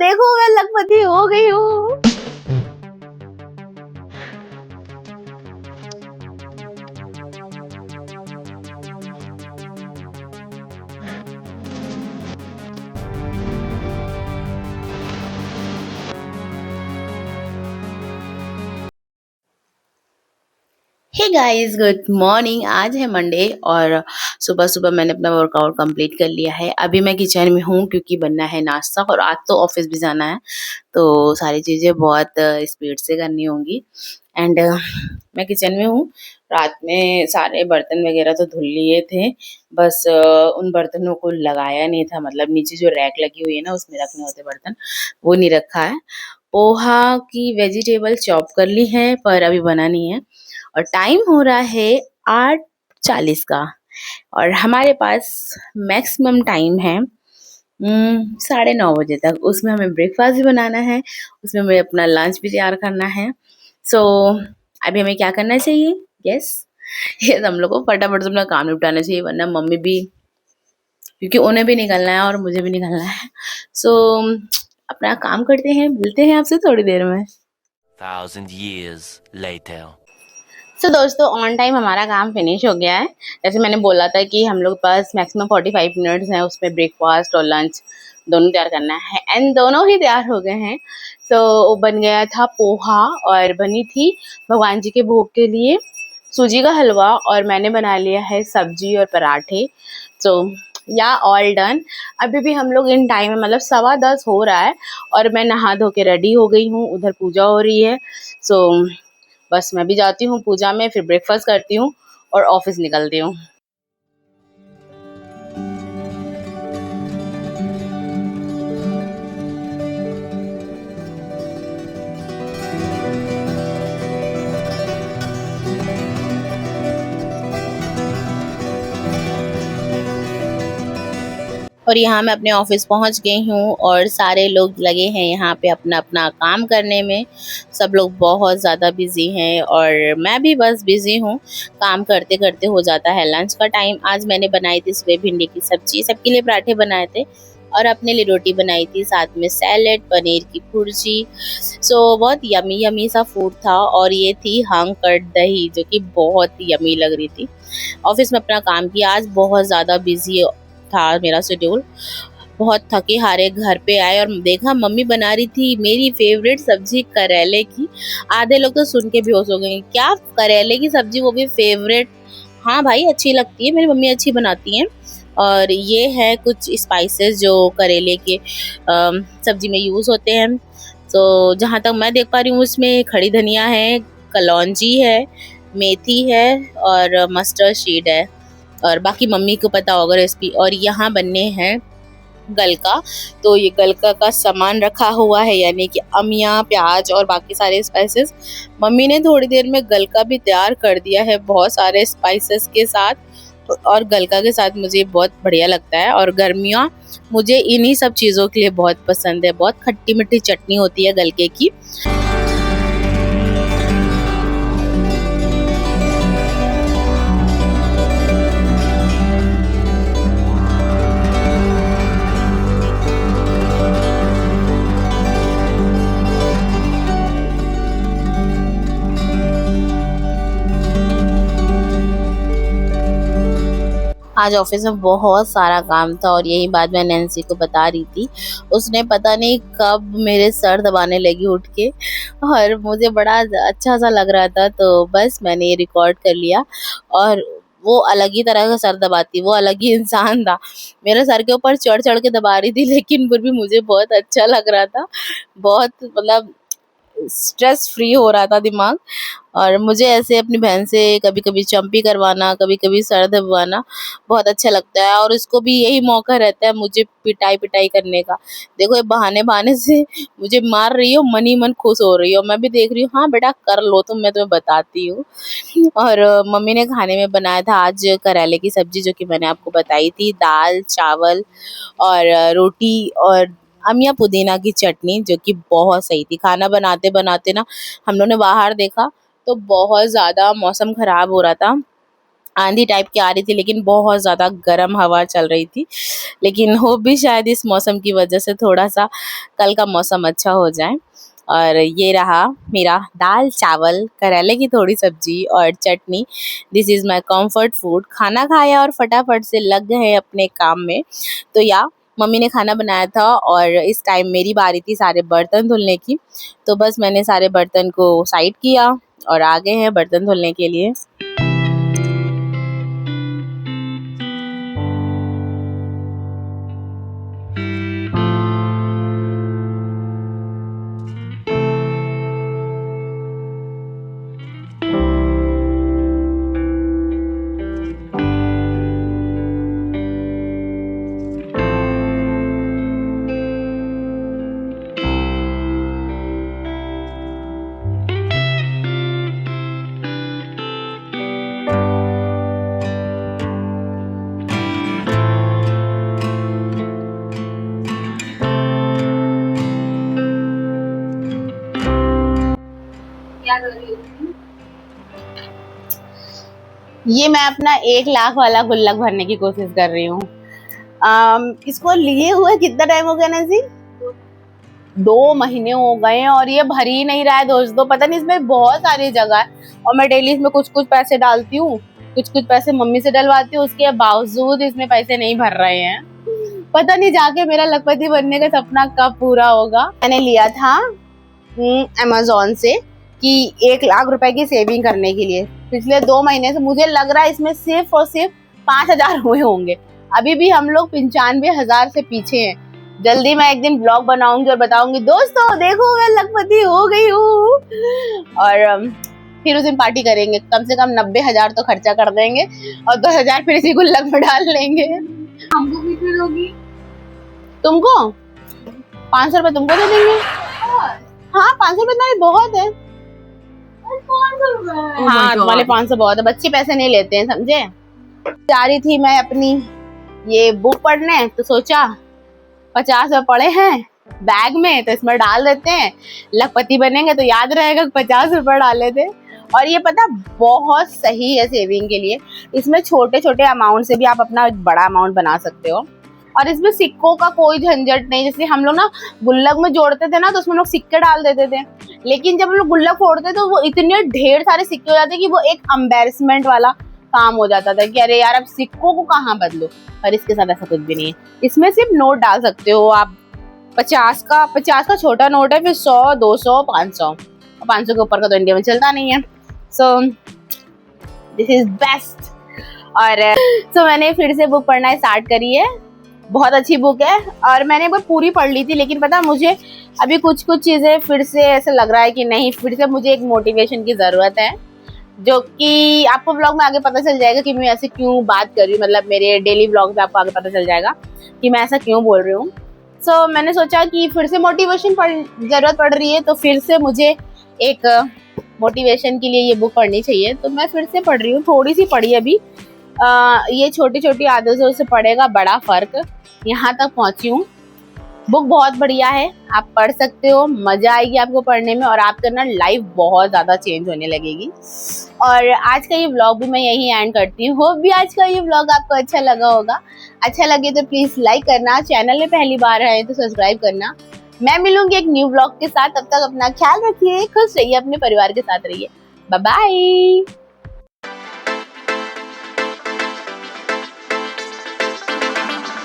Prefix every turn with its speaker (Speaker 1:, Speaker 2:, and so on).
Speaker 1: देखो मैं लखपति हो गई हूँ। Hey guys, good morning. आज है मंडे और सुबह सुबह मैंने अपना वर्कआउट कंप्लीट कर लिया है। अभी मैं किचन में हूँ क्योंकि बनना है नाश्ता और आज तो ऑफिस भी जाना है, तो सारी चीज़ें बहुत स्पीड से करनी होंगी। एंड मैं किचन में हूँ। रात में सारे बर्तन वगैरह तो धुल लिए थे, बस उन बर्तनों को लगाया नहीं था। मतलब नीचे जो रैक लगी हुई है ना, उसमें रखने होते बर्तन, वो नहीं रखा है। पोहा की वेजिटेबल चॉप कर ली है पर अभी बना नहीं है और टाइम हो रहा है 8:40 का और हमारे पास मैक्सिमम टाइम है 9:30 तक। उसमें हमें ब्रेकफास्ट भी बनाना है, उसमें हमें अपना लंच भी तैयार करना है। सो अभी हमें क्या करना चाहिए? यस, ये हम लोग को फटाफट से अपना काम निपटाना चाहिए, वरना मम्मी भी, क्योंकि उन्हें भी निकलना है और मुझे भी निकलना है। सो अपना काम करते हैं, मिलते हैं आपसे थोड़ी देर में।
Speaker 2: 1,000 years later.
Speaker 1: तो दोस्तों ऑन टाइम हमारा काम फिनिश हो गया है। जैसे मैंने बोला था कि हम लोग पास मैक्सिमम 45 मिनट्स हैं, उसमें ब्रेकफास्ट और लंच दोनों तैयार करना है एंड दोनों ही तैयार हो गए हैं। तो बन गया था पोहा और बनी थी भगवान जी के भोग के लिए सूजी का हलवा और मैंने बना लिया है सब्जी और पराठे। तो या ऑल डन। अभी भी हम लोग इन टाइम है, मतलब 10:15 हो रहा है और मैं नहा धो के रेडी हो गई हूँ। उधर पूजा हो रही है, सो बस मैं भी जाती हूँ पूजा में, फिर ब्रेकफास्ट करती हूँ और ऑफिस निकलती हूँ। और यहाँ मैं अपने ऑफिस पहुँच गई हूँ और सारे लोग लगे हैं यहाँ पे अपना अपना काम करने में। सब लोग बहुत ज़्यादा बिजी हैं और मैं भी बस बिजी हूँ। काम करते करते हो जाता है लंच का टाइम। आज मैंने बनाई थी सुबह भिंडी की सब्जी, सबके लिए पराठे बनाए थे और अपने लिए रोटी बनाई थी, साथ में सैलेड, पनीर की भुर्जी। सो बहुत यमी यमी सा फूड था और ये थी हंग कर्ड दही, जो कि बहुत यमी लग रही थी। ऑफिस में अपना काम किया, आज बहुत ज़्यादा बिजी था मेरा शेड्यूल। बहुत थके हारे घर पे आए और देखा मम्मी बना रही थी मेरी फेवरेट सब्जी करेले की। आधे लोग तो सुन के बेहोश हो गए, क्या करेले की सब्जी, वो भी फेवरेट? हाँ भाई, अच्छी लगती है, मेरी मम्मी अच्छी बनाती हैं। और ये है कुछ स्पाइसेस जो करेले के सब्जी में यूज़ होते हैं। तो जहाँ तक मैं देख पा रही हूँ उसमें खड़ी धनिया है, कलौंजी है, मेथी है और मस्टर्ड सीड है और बाकी मम्मी को पता होगा रेसिपी। और यहाँ बनने हैं गलका। तो ये गलका का सामान रखा हुआ है, यानी कि अमिया, प्याज और बाकी सारे स्पाइसेस। मम्मी ने थोड़ी देर में गलका भी तैयार कर दिया है बहुत सारे स्पाइसेस के साथ और गलका के साथ मुझे बहुत बढ़िया लगता है। और गर्मियाँ मुझे इन्हीं सब चीज़ों के लिए बहुत पसंद है। बहुत खट्टी मीठी चटनी होती है गलके की। आज ऑफिस में बहुत सारा काम था और यही बात मैं नैन्सी को बता रही थी। उसने पता नहीं कब मेरे सर दबाने लगी उठ के और मुझे बड़ा अच्छा सा लग रहा था, तो बस मैंने ये रिकॉर्ड कर लिया। और वो अलग ही तरह का सर दबाती, वो अलग ही इंसान था। मेरे सर के ऊपर चढ़ चढ़ के दबा रही थी, लेकिन फिर भी मुझे बहुत अच्छा लग रहा था। बहुत मतलब स्ट्रेस फ्री हो रहा था दिमाग। और मुझे ऐसे अपनी बहन से कभी कभी चंपी करवाना, कभी कभी सर दबवाना बहुत अच्छा लगता है और इसको भी यही मौका रहता है मुझे पिटाई पिटाई करने का। देखो ये बहाने बहाने से मुझे मार रही हो, मन ही मन खुश हो रही हो। मैं भी देख रही हूँ, हाँ बेटा कर लो तुम, मैं तुम्हें बताती हूँ। और मम्मी ने खाने में बनाया था आज करेले की सब्जी, जो कि मैंने आपको बताई थी, दाल चावल और रोटी और अमिया पुदीना की चटनी, जो कि बहुत सही थी। खाना बनाते बनाते ना हम लोगों ने बाहर देखा तो बहुत ज़्यादा मौसम ख़राब हो रहा था आंधी टाइप की आ रही थी, लेकिन बहुत ज़्यादा गर्म हवा चल रही थी। लेकिन हो भी शायद इस मौसम की वजह से थोड़ा सा कल का मौसम अच्छा हो जाए। और ये रहा मेरा दाल चावल, करेले की थोड़ी सब्जी और चटनी। This is my comfort food. खाना खाया और फटाफट से लग गए हैं अपने काम में। तो या मम्मी ने खाना बनाया था और इस टाइम मेरी बारी थी सारे बर्तन धुलने की। तो बस मैंने सारे बर्तन को साइड किया और आ गए हैं बर्तन धुलने के लिए। ये मैं अपना 1 लाख वाला गुल्लक भरने की कोशिश कर रही हूँ। इसको लिए हुए कितना टाइम हो गया नजी? 2 महीने हो गए हैं और ये भर ही नहीं रहा है दोस्तों। पता नहीं, इसमें बहुत सारी जगह है और मैं डेली इसमें कुछ कुछ पैसे डालती हूँ, कुछ कुछ पैसे मम्मी से डलवाती हूँ, उसके बावजूद इसमें पैसे नहीं भर रहे हैं। पता नहीं जाके मेरा लखपति बनने का सपना कब पूरा होगा। मैंने लिया था अमेज़न से कि 1 लाख रुपए की सेविंग करने के लिए। पिछले 2 महीने से मुझे लग रहा है इसमें सिर्फ और सिर्फ 5,000 हुए होंगे। अभी भी हम लोग 95,000 से पीछे हैं। जल्दी मैं एक दिन ब्लॉग बनाऊंगी और बताऊंगी दोस्तों देखो मैं लखपति हो गई हूँ। और फिर उस दिन पार्टी करेंगे। कम से कम 90,000 तो खर्चा कर देंगे और 2,000 फिर इसी गुल्लक में डाल लेंगे। हमको कितनी दोगी? तुमको 500 रुपए तुमको दे देंगे। हाँ 500 रुपए तुम्हारे बहुत है। 500 रुपए? हाँ तुम्हारे 500 बहुत है। बच्चे पैसे नहीं लेते हैं समझे। जा रही थी मैं अपनी ये बुक पढ़ने, तो सोचा 50 रुपए पड़े हैं बैग में तो इसमें डाल देते हैं, लखपति बनेंगे तो याद रहेगा 50 रुपए डाले थे। और ये पता बहुत सही है सेविंग के लिए। इसमें छोटे छोटे अमाउंट से भी आप अपना बड़ा अमाउंट बना सकते हो। और इसमें सिक्कों का कोई झंझट नहीं। जैसे हम लोग ना गुल्लक में जोड़ते थे ना तो उसमें लोग सिक्के डाल देते थे, लेकिन जब हम लोग गुल्लक फोड़ते तो वो इतने ढेर सारे सिक्के हो जाते कि वो एक एम्बैरेसमेंट वाला काम हो जाता था कि अरे यार अब सिक्कों को कहाँ बदलो। पर इसके साथ ऐसा कुछ भी नहीं है। इसमें सिर्फ नोट डाल सकते हो आप। 50 का छोटा नोट है, फिर 100, 200, 500। 500 के ऊपर का तो इंडिया में चलता नहीं है। So this is best. और सो मैंने फिर से बुक पढ़ना स्टार्ट करी है। बहुत अच्छी बुक है और मैंने वो पूरी पढ़ ली थी, लेकिन पता मुझे अभी कुछ कुछ चीज़ें फिर से ऐसा लग रहा है कि नहीं, फिर से मुझे एक मोटिवेशन की ज़रूरत है, जो कि आपको व्लॉग में आगे पता चल जाएगा कि मैं ऐसे क्यों बात कर रही हूँ। मतलब मेरे डेली व्लॉग में आपको आगे पता चल जाएगा कि मैं ऐसा क्यों बोल रही हूँ। सो मैंने सोचा कि फिर से मोटिवेशन ज़रूरत पड़ रही है, तो फिर से मुझे एक मोटिवेशन के लिए ये बुक पढ़नी चाहिए। तो मैं फिर से पढ़ रही हूँ, थोड़ी सी पढ़ी अभी। ये छोटी छोटी आदतों से पड़ेगा बड़ा फ़र्क, यहाँ तक पहुँची हूँ। बुक बहुत बढ़िया है, आप पढ़ सकते हो, मज़ा आएगी आपको पढ़ने में और आपका ना लाइफ बहुत ज़्यादा चेंज होने लगेगी। और आज का ये व्लॉग भी मैं यहीं एंड करती हूँ। होप भी आज का ये व्लॉग आपको अच्छा लगा होगा। अच्छा लगे तो प्लीज़ लाइक करना, चैनल में पहली बार आए तो सब्सक्राइब करना। मैं मिलूंगी एक न्यू व्लॉग के साथ, तब तक अपना ख्याल रखिए, खुश रहिए, अपने परिवार के साथ रहिए। Bye bye.